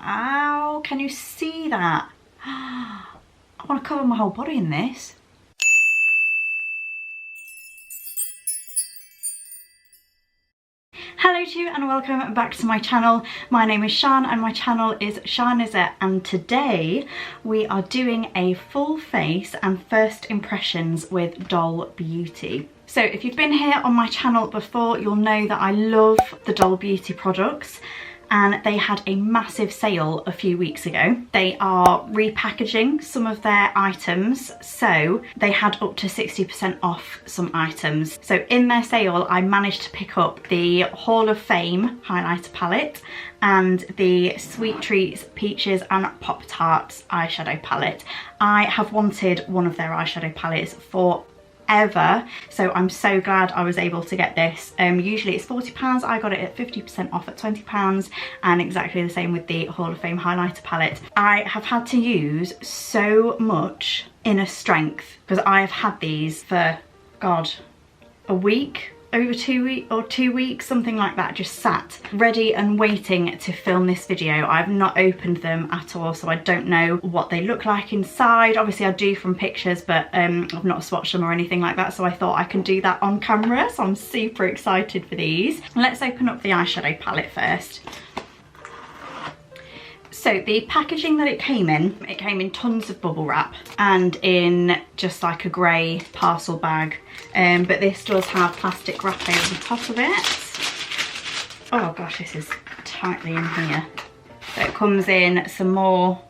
Ow, can you see that? I want to cover my whole body in this. Hello to you and welcome back to my channel. My name is Shan and my channel is Shanizette, and today we are doing a full face and first impressions with Doll Beauty. So if you've been here on my channel before, you'll know that I love the Doll Beauty products, and they had a massive sale a few weeks ago. They are repackaging some of their items, so they had up to 60% off some items. So in their sale, I managed to pick up the Hall of Fame highlighter palette and the Sweet Treats Peaches and Pop Tarts eyeshadow palette. I have wanted one of their eyeshadow palettes for ever, so I'm so glad I was able to get this. Usually it's £40, I got it at 50% off at £20, and exactly the same with the Hall of Fame highlighter palette. I have had to use so much inner strength because I have had these for, God, a week, over 2 weeks, something like that, just sat ready and waiting to film this video. I've not opened them at all, so I don't know what they look like inside. Obviously I do from pictures, but I've not swatched them or anything like that, so I thought I can do that on camera, so I'm super excited for these. Let's open up the eyeshadow palette first. So the packaging that it came in tons of bubble wrap and in just like a grey parcel bag, but this does have plastic wrap over the top of it. Oh gosh, this is tightly in here. So it comes in some more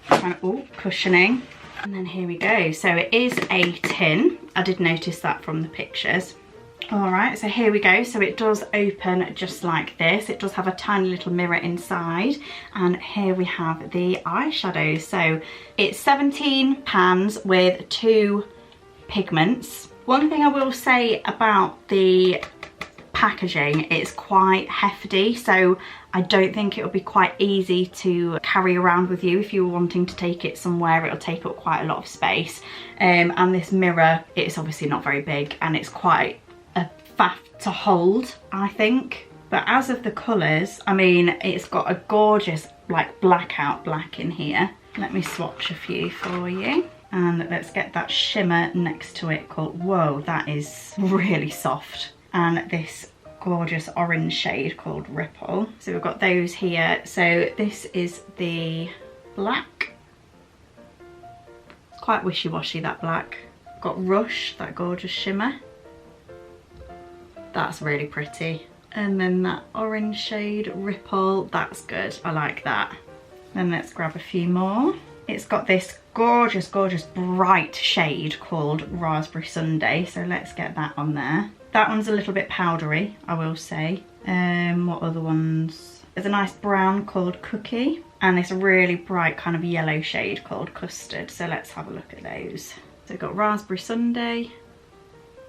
kind of cushioning, and then here we go. So it is a tin. I did notice that from the pictures. Alright, so here we go. So it does open just like this. It does have a tiny little mirror inside, and here we have the eyeshadows. So it's 17 pans with 2 pigments. One thing I will say about the packaging, it's quite hefty, so I don't think it'll be quite easy to carry around with you if you were wanting to take it somewhere. It'll take up quite a lot of space, and this mirror, it's obviously not very big, and it's quite a faff to hold, I think. But as of the colours, I mean, it's got a gorgeous like blackout black in here. Let me swatch a few for you, and let's get that shimmer next to it called, whoa, that is really soft, and this gorgeous orange shade called Ripple. So we've got those here. So this is the black. It's quite wishy-washy, that black. Got Rush, that gorgeous shimmer. That's really pretty. And then that orange shade Ripple, that's good, I like that. Then let's grab a few more. It's got this gorgeous, gorgeous bright shade called Raspberry Sundae, so let's get that on there. That one's a little bit powdery, I will say. What other ones? There's a nice brown called Cookie, and this really bright kind of yellow shade called Custard, so let's have a look at those. So we've got Raspberry Sundae.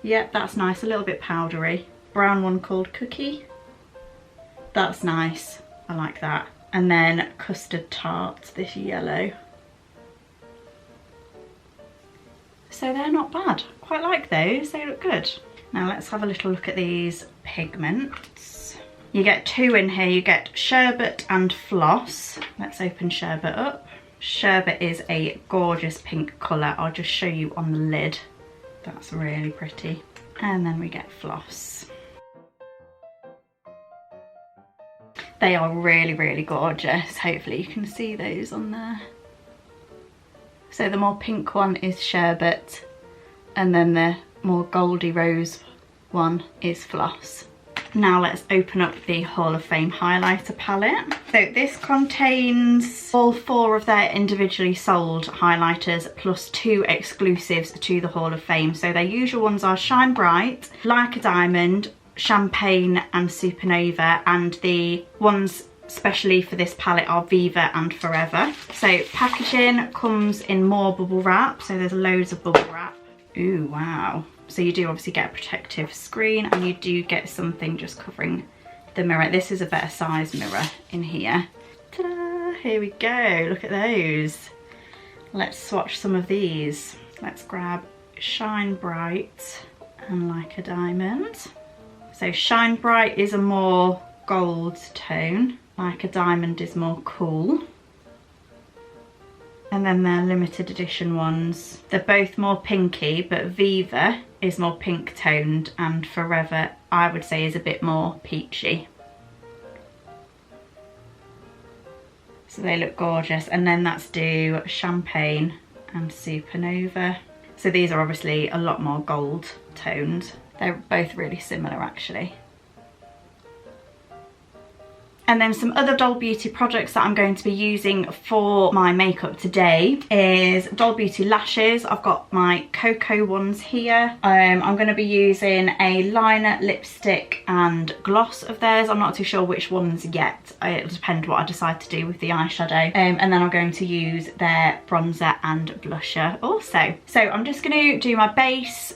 Yep, that's nice, a little bit powdery. Brown one called Cookie. That's nice, I like that. And then Custard Tart, this yellow. So they're not bad, quite like those, they look good. Now let's have a little look at these pigments. You get 2 in here, you get Sherbet and Floss. Let's open Sherbet up. Sherbet is a gorgeous pink colour, I'll just show you on the lid. That's really pretty. And then we get Floss. They are really, really gorgeous. Hopefully you can see those on there. So the more pink one is Sherbet, and then the more goldy rose one is Floss. Now let's open up the Hall of Fame highlighter palette. So this contains all 4 of their individually sold highlighters plus 2 exclusives to the Hall of Fame. So their usual ones are Shine Bright, Like a Diamond, Champagne and Supernova, and the ones especially for this palette are Viva and Forever. So packaging comes in more bubble wrap, so there's loads of bubble wrap. Ooh, wow. So you do obviously get a protective screen, and you do get something just covering the mirror. This is a better size mirror in here. Ta-da! Here we go, look at those. Let's swatch some of these. Let's grab Shine Bright and Like a Diamond. So Shine Bright is a more gold tone, Like a Diamond is more cool. and then their limited edition ones. They're both more pinky, but Viva is more pink toned and Forever I would say is a bit more peachy. So they look gorgeous. And then that's do Champagne and Supernova. So these are obviously a lot more gold toned. They're both really similar actually. And then some other Doll Beauty products that I'm going to be using for my makeup today is Doll Beauty lashes. I've got my Coco ones here. I'm going to be using a liner, lipstick and gloss of theirs. I'm not too sure which ones yet. It'll depend what I decide to do with the eyeshadow. And then I'm going to use their bronzer and blusher also. So I'm just going to do my base,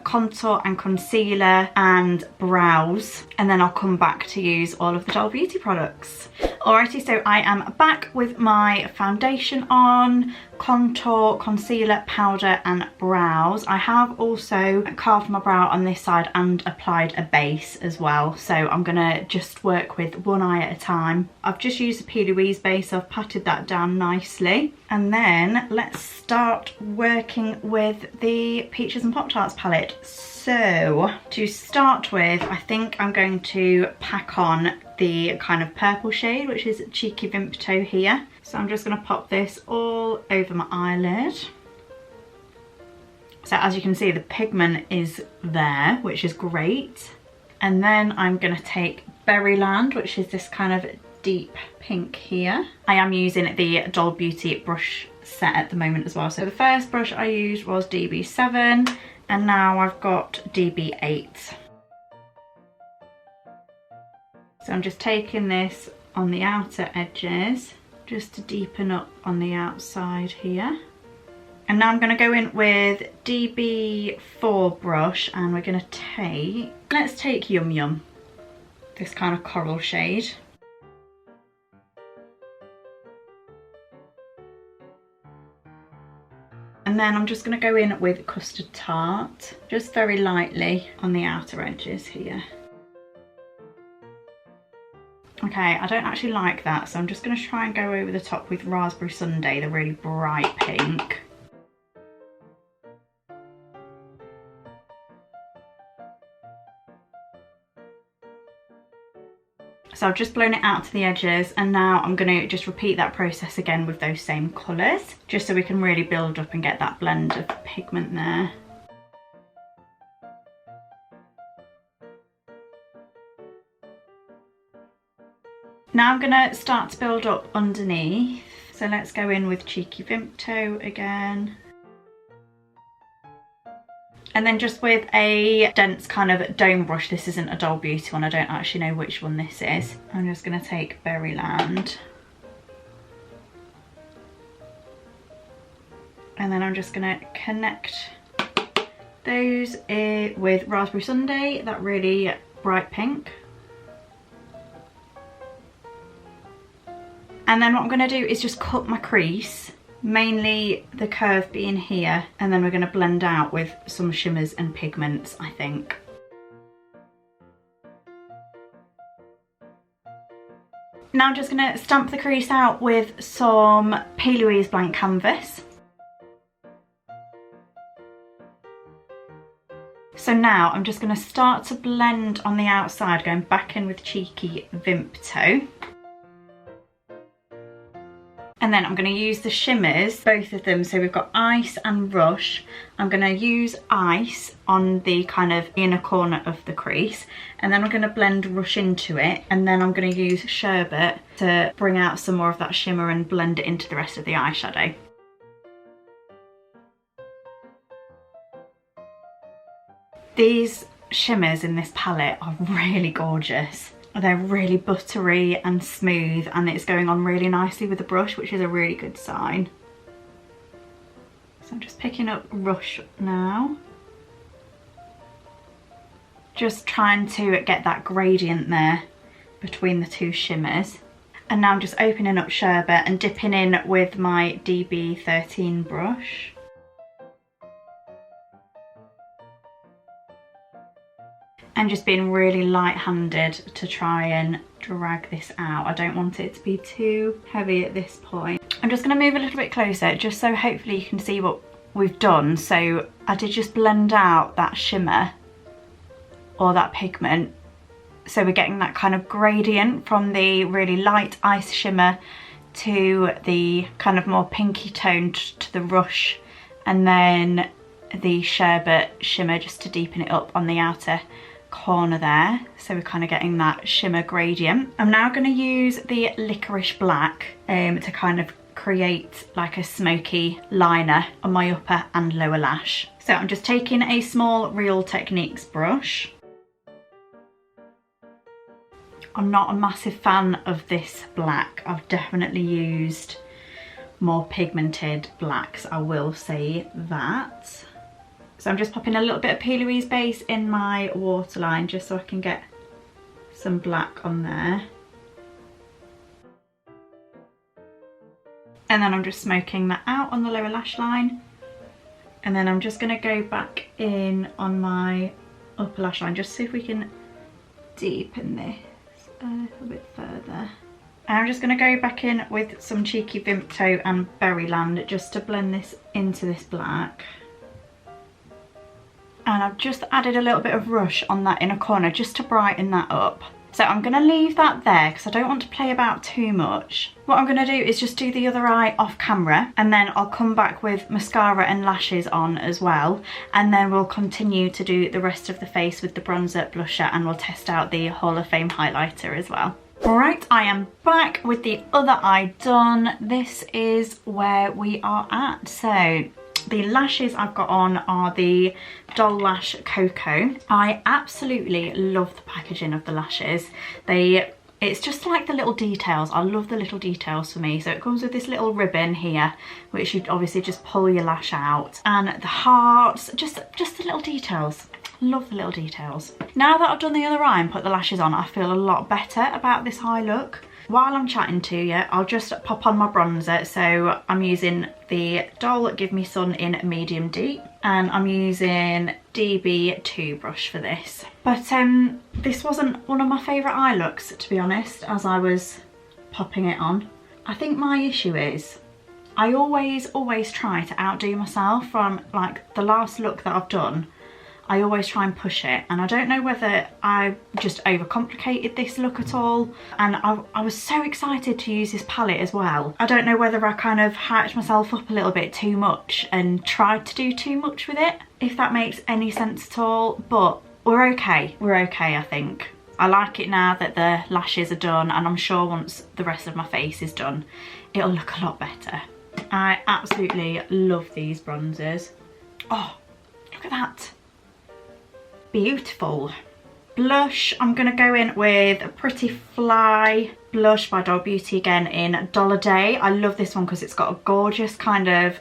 contour and concealer and brows, and then I'll come back to use all of the Doll Beauty products. Alrighty, so I am back with my foundation on, contour, concealer, powder and brows. I have also carved my brow on this side and applied a base as well, so I'm gonna just work with one eye at a time. I've just used a P. Louise base, so I've patted that down nicely, and then let's start working with the Peaches and Pop Tarts palette. So to start with, I think I'm going to pack on the kind of purple shade, which is Cheeky Vimpto here. So I'm just going to pop this all over my eyelid. So as you can see, the pigment is there, which is great. And then I'm going to take Berryland, which is this kind of deep pink here. I am using the Doll Beauty brush set at the moment as well. So the first brush I used was DB7, and now I've got DB8. So I'm just taking this on the outer edges just to deepen up on the outside here. And now I'm going to go in with DB4 brush, and we're going to let's take Yum Yum, this kind of coral shade. And then I'm just going to go in with Custard Tart, just very lightly on the outer edges here. Okay, I don't actually like that, so I'm just going to try and go over the top with Raspberry Sundae, the really bright pink. So I've just blown it out to the edges, and now I'm going to just repeat that process again with those same colours, just so we can really build up and get that blend of pigment there. Now I'm going to start to build up underneath. So let's go in with Cheeky Vimpto again. And then just with a dense kind of dome brush, this isn't a Doll Beauty one, I don't actually know which one this is. I'm just going to take Berryland. And then I'm just going to connect those with Raspberry Sundae, that really bright pink. And then what I'm going to do is just cut my crease, mainly the curve being here, and then we're going to blend out with some shimmers and pigments, I think. Now I'm just going to stamp the crease out with some P. Louise blank canvas. So now I'm just going to start to blend on the outside, going back in with Cheeky Vimpto. And then I'm going to use the shimmers, both of them. So we've got Ice and Rush. I'm going to use Ice on the kind of inner corner of the crease. And then I'm going to blend Rush into it. And then I'm going to use Sherbert to bring out some more of that shimmer and blend it into the rest of the eyeshadow. These shimmers in this palette are really gorgeous. They're really buttery and smooth, and it's going on really nicely with the brush, which is a really good sign. So I'm just picking up Rush now. Just trying to get that gradient there between the two shimmers. And now I'm just opening up Sherbet and dipping in with my DB13 brush. and just being really light-handed to try and drag this out. I don't want it to be too heavy at this point. I'm just going to move a little bit closer just so hopefully you can see what we've done. So I did just blend out that shimmer or that pigment, so we're getting that kind of gradient from the really light ice shimmer to the kind of more pinky toned to the rush, and then the sherbet shimmer just to deepen it up on the outer corner there. So we're kind of getting that shimmer gradient. I'm now going to use the licorice black to kind of create like a smoky liner on my upper and lower lash. So I'm just taking a small Real Techniques brush. I'm not a massive fan of this black. I've definitely used more pigmented blacks, I will say that. So I'm just popping a little bit of P. Louise base in my waterline just so I can get some black on there. And then I'm just smoking that out on the lower lash line. And then I'm just going to go back in on my upper lash line just so if we can deepen this a little bit further. And I'm just going to go back in with some cheeky Vimto and Berryland just to blend this into this black. And I've just added a little bit of rush on that inner corner just to brighten that up. So I'm going to leave that there because I don't want to play about too much. What I'm going to do is just do the other eye off camera, and then I'll come back with mascara and lashes on as well, and then we'll continue to do the rest of the face with the bronzer, blusher, and we'll test out the Hall of Fame highlighter as well. Alright, I am back with the other eye done. This is where we are at. So the lashes I've got on are the Doll Lash Coco. I absolutely love the packaging of the lashes. It's just like the little details. I love the little details for me. So it comes with this little ribbon here, which you obviously just pull your lash out, and the hearts, just the little details. Love the little details. Now that I've done the other eye and put the lashes on, I feel a lot better about this eye look. While I'm chatting to you, I'll just pop on my bronzer. So I'm using the Doll Give Me Sun in Medium Deep, and I'm using DB2 brush for this. But this wasn't one of my favourite eye looks, to be honest, as I was popping it on. I think my issue is I always try to outdo myself. From like the last look that I've done, I always try and push it, and I don't know whether I just overcomplicated this look at all, and I was so excited to use this palette as well. I don't know whether I kind of hyped myself up a little bit too much and tried to do too much with it, if that makes any sense at all, but we're okay I think. I like it now that the lashes are done, and I'm sure once the rest of my face is done it'll look a lot better. I absolutely love these bronzers. Oh, look at that. Beautiful. Blush, I'm going to go in with a Pretty Fly blush by Doll Beauty, again in Dolliday. I love this one because it's got a gorgeous kind of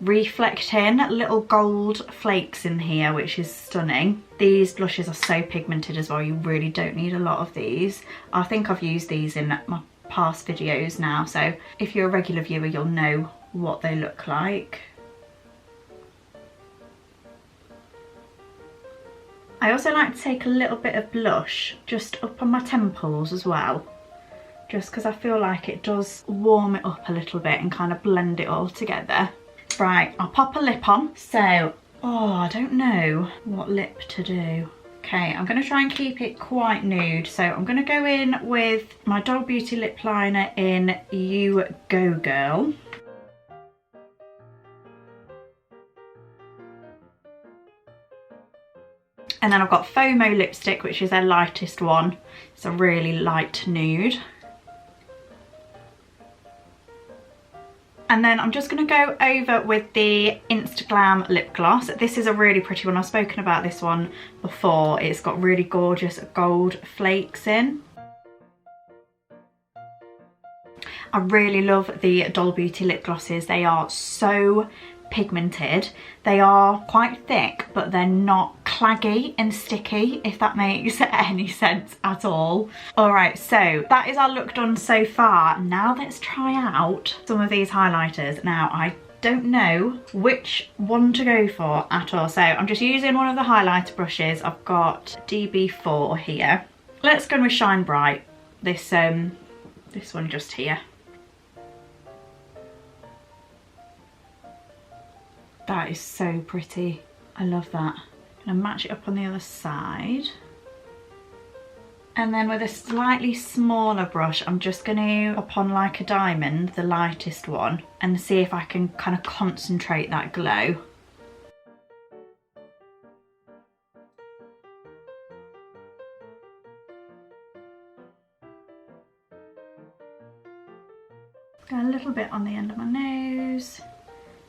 reflecting little gold flakes in here, which is stunning. These blushes are so pigmented as well, you really don't need a lot of these. I think I've used these in my past videos now, so if you're a regular viewer you'll know what they look like. I also like to take a little bit of blush just up on my temples as well, just because I feel like it does warm it up a little bit and kind of blend it all together. Right, I'll pop a lip on. So, I don't know what lip to do. Okay, I'm going to try and keep it quite nude. So I'm going to go in with my Doll Beauty lip liner in You Go Girl. And then I've got Fomo lipstick, which is their lightest one. It's a really light nude. And then I'm just going to go over with the Instaglam lip gloss. This is a really pretty one. I've spoken about this one before. It's got really gorgeous gold flakes in. I really love the Doll Beauty lip glosses. They are so pigmented. They are quite thick, but they're not claggy and sticky, if that makes any sense at all. Alright, so that is our look done so far. Now let's try out some of these highlighters. Now, I don't know which one to go for at all. So I'm just using one of the highlighter brushes. I've got DB4 here. Let's go with Shine Bright. This one just here. That is so pretty. I love that. I'm gonna match it up on the other side. And then with a slightly smaller brush, I'm just gonna pop on like a diamond, the lightest one, and see if I can kind of concentrate that glow. Go a little bit on the end of my nose,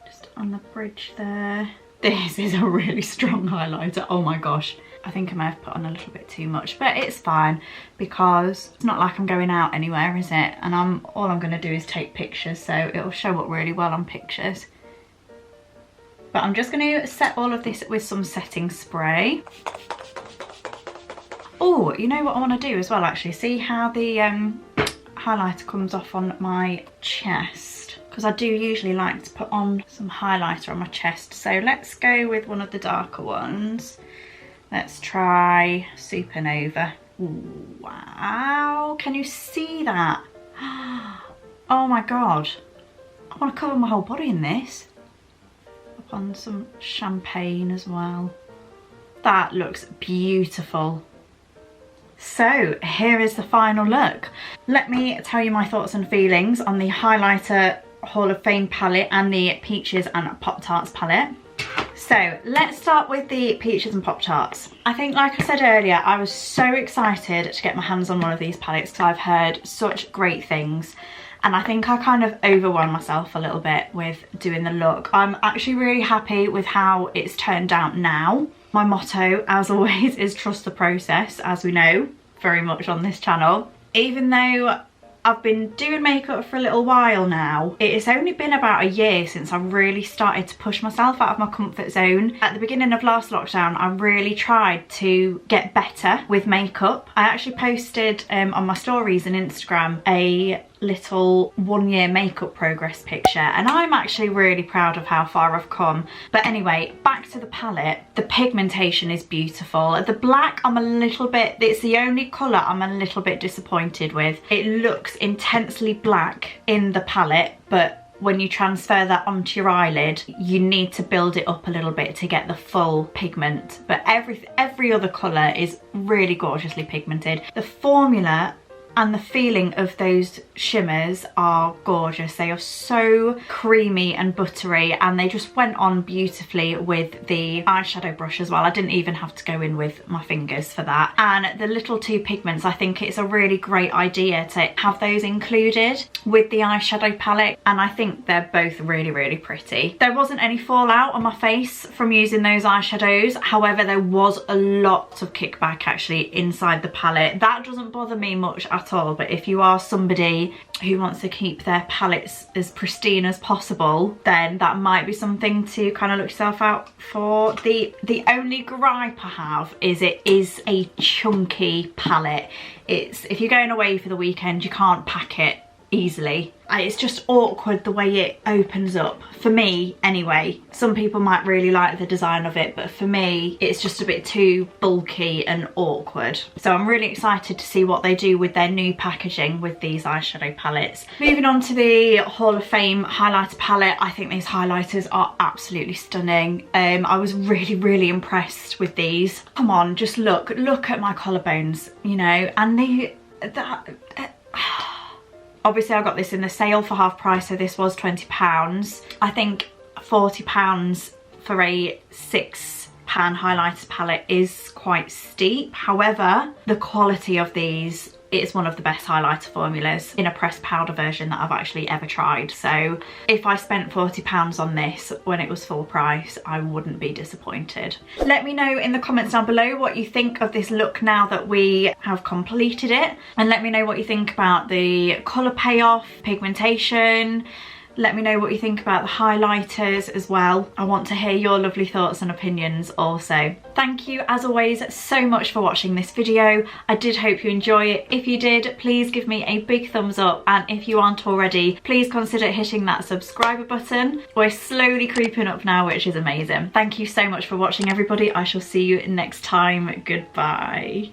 just on the bridge there. This is a really strong highlighter, oh my gosh. I think I may have put on a little bit too much, but it's fine because it's not like I'm going out anywhere, is it? And all I'm gonna do is take pictures, so it'll show up really well on pictures. But I'm just gonna set all of this with some setting spray. Oh, you know what I wanna do as well actually? See how the highlighter comes off on my chest? Because I do usually like to put on some highlighter on my chest. So let's go with one of the darker ones. Let's try Supernova. Ooh, wow, can you see that? Oh my God. I want to cover my whole body in this. Up on some champagne as well. That looks beautiful. So here is the final look. Let me tell you my thoughts and feelings on the highlighter Hall of Fame palette and the Peaches and Pop Tarts palette. So let's start with the Peaches and Pop Tarts. I think, like I said earlier, I was so excited to get my hands on one of these palettes because I've heard such great things. And I think I kind of overwhelmed myself a little bit with doing the look. I'm actually really happy with how it's turned out now. My motto, as always, is trust the process, as we know very much on this channel. Even though I've been doing makeup for a little while now, it's only been about a year since I really started to push myself out of my comfort zone. At the beginning of last lockdown, I really tried to get better with makeup. I actually posted on my stories and Instagram a little 1 year makeup progress picture, and I'm actually really proud of how far I've come. But anyway, back to the palette. The pigmentation is beautiful. The black, I'm a little bit, it's the only colour I'm a little bit disappointed with. It looks intensely black in the palette, but when you transfer that onto your eyelid, you need to build it up a little bit to get the full pigment. But every other colour is really gorgeously pigmented. The formula and the feeling of those shimmers are gorgeous. They are so creamy and buttery, and they just went on beautifully with the eyeshadow brush as well. I didn't even have to go in with my fingers for that. And the little two pigments, I think it's a really great idea to have those included with the eyeshadow palette, and I think they're both really, really pretty. There wasn't any fallout on my face from using those eyeshadows. However, there was a lot of kickback actually inside the palette. That doesn't bother me much at all, but if you are somebody who wants to keep their palettes as pristine as possible, then that might be something to kind of look yourself out for. The only gripe I have is it is a chunky palette. If you're going away for the weekend, you can't pack it easily. It's just awkward the way it opens up, for me anyway. Some people might really like the design of it, but for me it's just a bit too bulky and awkward. So I'm really excited to see what they do with their new packaging with these eyeshadow palettes. Moving on to the Hall of Fame highlighter palette, I think these highlighters are absolutely stunning. I was really, really impressed with these. Come on, just look at my collarbones, you know, and obviously I got this in the sale for half price, so this was £20. I think £40 for a £6 highlighter palette is quite steep. However, the quality of these, it's one of the best highlighter formulas in a pressed powder version that I've actually ever tried. So if I spent £40 on this when it was full price, I wouldn't be disappointed. Let me know in the comments down below what you think of this look now that we have completed it, and let me know what you think about the colour payoff, pigmentation, Let me know what you think about the highlighters as well. I want to hear your lovely thoughts and opinions also. Thank you as always so much for watching this video. I did hope you enjoy it. If you did, please give me a big thumbs up, and if you aren't already, please consider hitting that subscribe button. We're slowly creeping up now, which is amazing. Thank you so much for watching, everybody. I shall see you next time. Goodbye.